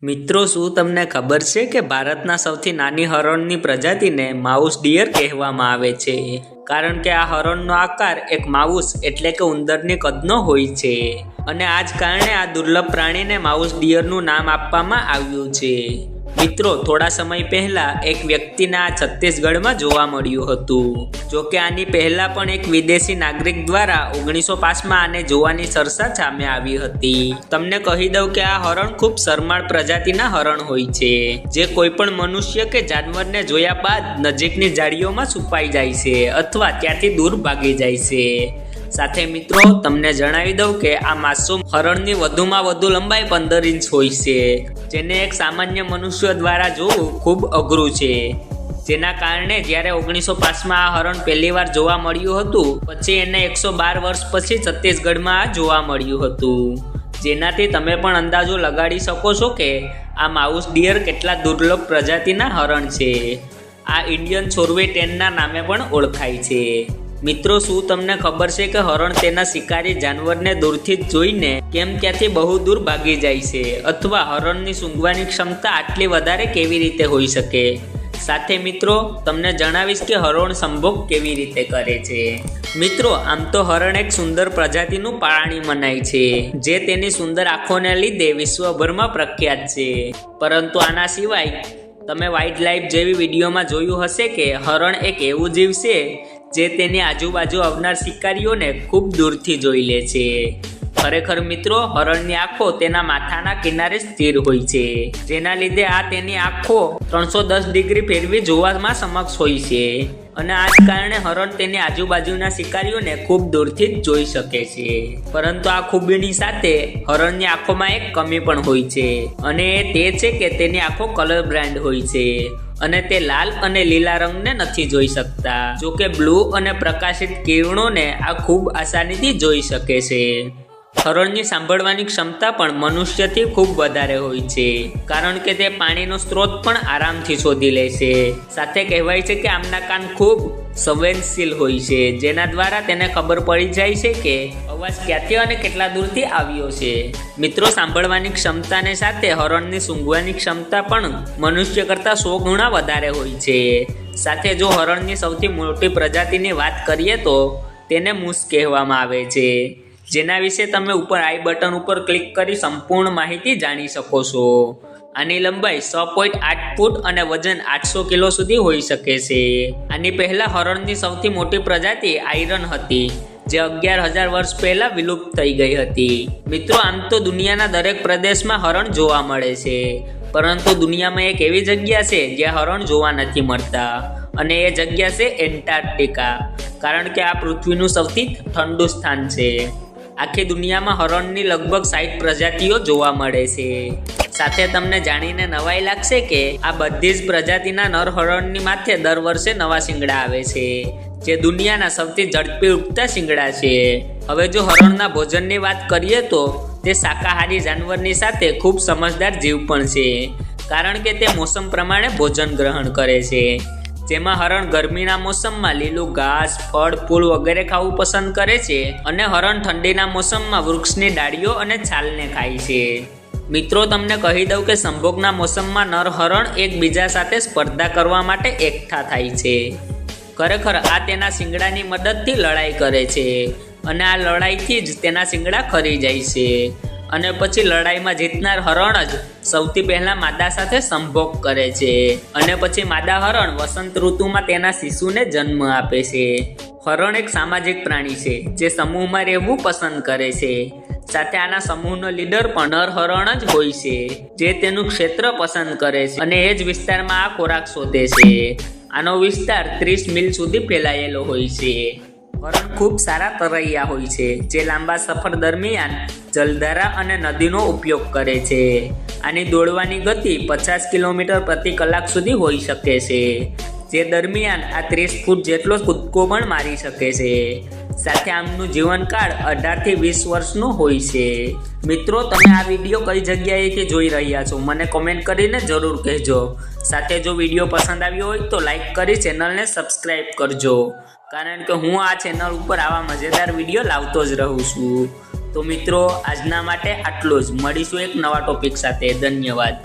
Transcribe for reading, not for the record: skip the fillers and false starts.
મિત્રો, શું તમને ખબર છે કે ભારતના સૌથી નાની હરણની પ્રજાતિને માઉસ ડિયર કહેવામાં આવે છે? કારણ કે આ હરણનો આકાર એક માઉસ એટલે કે ઉંદરની કદનો હોય છે અને આ જ કારણે આ દુર્લભ પ્રાણીને માઉસ ડિયરનું નામ આપવામાં આવ્યું છે. મિત્રો, થોડા સમય પહેલા એક વ્યક્તિને આ છત્તીસગઢમાં જોવા મળ્યું હતું. જોકે આની પહેલા પણ એક વિદેશી નાગરિક દ્વારા 1905માં આને જોવાની ચર્ચા સામે આવી હતી. તમને કહી દઉં કે આ હરણ ખૂબ શરમાળ પ્રજાતિના હરણ હોય છે, જે કોઈ પણ મનુષ્ય કે જાનવરને જોયા બાદ નજીકની ઝાડીઓમાં છુપાઈ જાય છે અથવા ત્યાંથી દૂર ભાગી જાય છે. સાથે મિત્રો, તમને જણાવી દઉં કે આ માસૂમ હરણની વધુમાં વધુ લંબાઈ 15 ઇંચ હોય છે, જેને એક સામાન્ય મનુષ્ય દ્વારા જોવું ખૂબ અઘરું છે. જેના કારણે જ્યારે 1905માં આ હરણ પહેલીવાર જોવા મળ્યું હતું, પછી એને 112 વર્ષ પછી છત્તીસગઢમાં જોવા મળ્યું હતું. જેનાથી તમે પણ અંદાજો લગાડી શકો છો કે આ માઉસ ડિયર કેટલા દુર્લભ પ્રજાતિના હરણ છે. આ ઇન્ડિયન છોરવી ટેનના નામે પણ ઓળખાય છે. મિત્રો, શું તમને ખબર છે કે હરણ તેના શિકારી જાનવરને દૂરથી જ જોઈને કેમ ત્યાંથી બહુ દૂર ભાગી જાય છે, અથવા હરણની સૂંઘવાની ક્ષમતા આટલી વધારે કેવી રીતે હોઈ શકે? સાથે મિત્રો, તમને જણાવીશ કે હરણ સંભોગ કેવી રીતે કરે છે. મિત્રો, આમ તો હરણ એક સુંદર પ્રજાતિનું પ્રાણી મનાય છે, જે તેની સુંદર આંખોને લીધે વિશ્વભરમાં પ્રખ્યાત છે. પરંતુ આના સિવાય તમે વાઇલ્ડ લાઈફ જેવી વિડીયોમાં જોયું હશે કે હરણ એક એવું જીવ છે જે તેની આજુબાજુ આવનાર શિકારીઓને ખૂબ દૂરથી જોઈ લે છે. ખરેખર મિત્રો, હરણની આંખો તેના માથાના કિનારે સ્થિર હોય છે, જેના લીધે આ તેની આંખો 310 ડિગ્રી ફેરવી જોવામાં સમક્ષ હોય છે અને આ જ કારણે હરણ તેની આજુબાજુના શિકારીઓને ખૂબ દૂરથી જ જોઈ શકે છે. પરંતુ આ ખૂબીની સાથે હરણની આંખોમાં એક કમી પણ હોય છે, અને તે છે કે તેની આંખો કલર બ્લાઇન્ડ હોય છે અને તે લાલ અને લીલા રંગને નથી જોઈ શકતા. જોકે બ્લુ અને પ્રકાશિત કિરણોને આ ખૂબ આસાનીથી જોઈ શકે છે. હરણની સાંભળવાની ક્ષમતા પણ મનુષ્યથી ખૂબ વધારે હોય છે, કારણ કે તે પાણીનો સ્ત્રોત પણ આરામથી શોધી લે છે. સાથે કહેવાય છે કે આમના કાન ખૂબ સંવેદનશીલ હોય છે, જેના દ્વારા તેને ખબર પડી જાય છે કે અવાજ ક્યાંથી અને કેટલા દૂરથી આવ્યો છે. મિત્રો, સાંભળવાની ક્ષમતાને સાથે હરણની સૂંઘવાની ક્ષમતા પણ મનુષ્ય કરતાં 100 ગણા વધારે હોય છે. સાથે જો હરણની સૌથી મોટી પ્રજાતિની વાત કરીએ તો તેને મૂસ કહેવામાં આવે છે, જેના વિશે તમે ઉપર આઈ બટન ઉપર ક્લિક કરી સંપૂર્ણ માહિતી જાણી શકો છો. આની લંબાઈ 6.8 ફૂટ અને વજન 800 કિલો સુધી હોઈ શકે છે. આની પહેલા હરણની સૌથી મોટી પ્રજાતિ આયરન હતી, જે 11,000 વર્ષ પહેલા વિલુપ્ત થઈ ગઈ હતી. મિત્રો, આમ તો દુનિયાના દરેક પ્રદેશમાં હરણ જોવા મળે છે, પરંતુ દુનિયામાં એક એવી જગ્યા છે જ્યાં હરણ જોવા નથી મળતા, અને એ જગ્યા છે એન્ટાર્કટિકા. કારણ કે આ પૃથ્વીનું સૌથી ઠંડુ સ્થાન છે. આખી દુનિયામાં હરણની લગભગ 60 પ્રજાતિઓ જોવા મળે છે. સાથે તમને જાણીને નવાઈ લાગશે કે આ બધી જ પ્રજાતિના નર હરણની માથે દર વર્ષે નવા શિંગડા આવે છે, જે દુનિયાના સૌથી ઝડપી ઉગતા શિંગડા છે. હવે જો હરણના ભોજનની વાત કરીએ તો તે શાકાહારી જાનવરની સાથે ખૂબ સમજદાર જીવ પણ છે, કારણ કે તે મોસમ પ્રમાણે ભોજન ગ્રહણ કરે છે. જેમાં હરણ ગરમીના મોસમમાં લીલું ઘાસ, ફળ, ફૂલ વગેરે ખાવું પસંદ કરે છે, અને હરણ ઠંડીના મોસમમાં વૃક્ષની ડાળીઓ અને છાલને ખાય છે. મિત્રો, તમને કહી દઉં કે સંભોગના મોસમમાં નર હરણ એકબીજા સાથે સ્પર્ધા કરવા માટે એકઠા થાય છે. ખરેખર આ તેના શિંગડાની મદદથી લડાઈ કરે છે, અને આ લડાઈથી જ તેના શિંગડા ખરી જાય છે, અને પછી લડાઈમાં જીતનાર હરણ જ સૌથી પહેલા માદા સાથે સંભોગ કરે છે, અને પછી માદા હરણ વસંત ઋતુમાં તેના શિશુને જન્મ આપે છે. હરણ એક સામાજિક પ્રાણી છે, જે સમૂહમાં રહેવું પસંદ કરે છે. સાથે આના સમૂહનો લીડર પણ નર હરણ જ હોય છે, જે તેનું ક્ષેત્ર પસંદ કરે છે અને એ જ વિસ્તારમાં આ ખોરાક શોધે છે. આનો વિસ્તાર 30 મીલ સુધી ફેલાયેલો હોય છે. હરણ ખૂબ સારા તરૈયા હોય છે, જે લાંબા સફર દરમિયાન જલધારા અને નદીનો ઉપયોગ કરે છે. આની દોડવાની ગતિ 50 કિલોમીટર પ્રતિ કલાક સુધી હોઈ શકે છે, જે દરમિયાન આ 30 ફૂટ જેટલો કૂદકો પણ મારી શકે છે. સાથે આમનું જીવનકાળ 18 થી 20 વર્ષનો હોય છે. મિત્રો, તમે આ વિડીયો કઈ જગ્યાએથી જોઈ રહ્યા છો મને કોમેન્ટ કરીને જરૂર કહેજો. સાથે જો વિડીયો પસંદ આવ્યો હોય તો લાઈક કરી ચેનલને સબસ્ક્રાઈબ કરજો, કારણ કે હું આ ચેનલ ઉપર આવા મજેદાર વિડીયો લાવતો જ રહું છું. તો મિત્રો, આજના માટે આટલું જ. મળીશું એક નવા ટોપિક સાથે. ધન્યવાદ.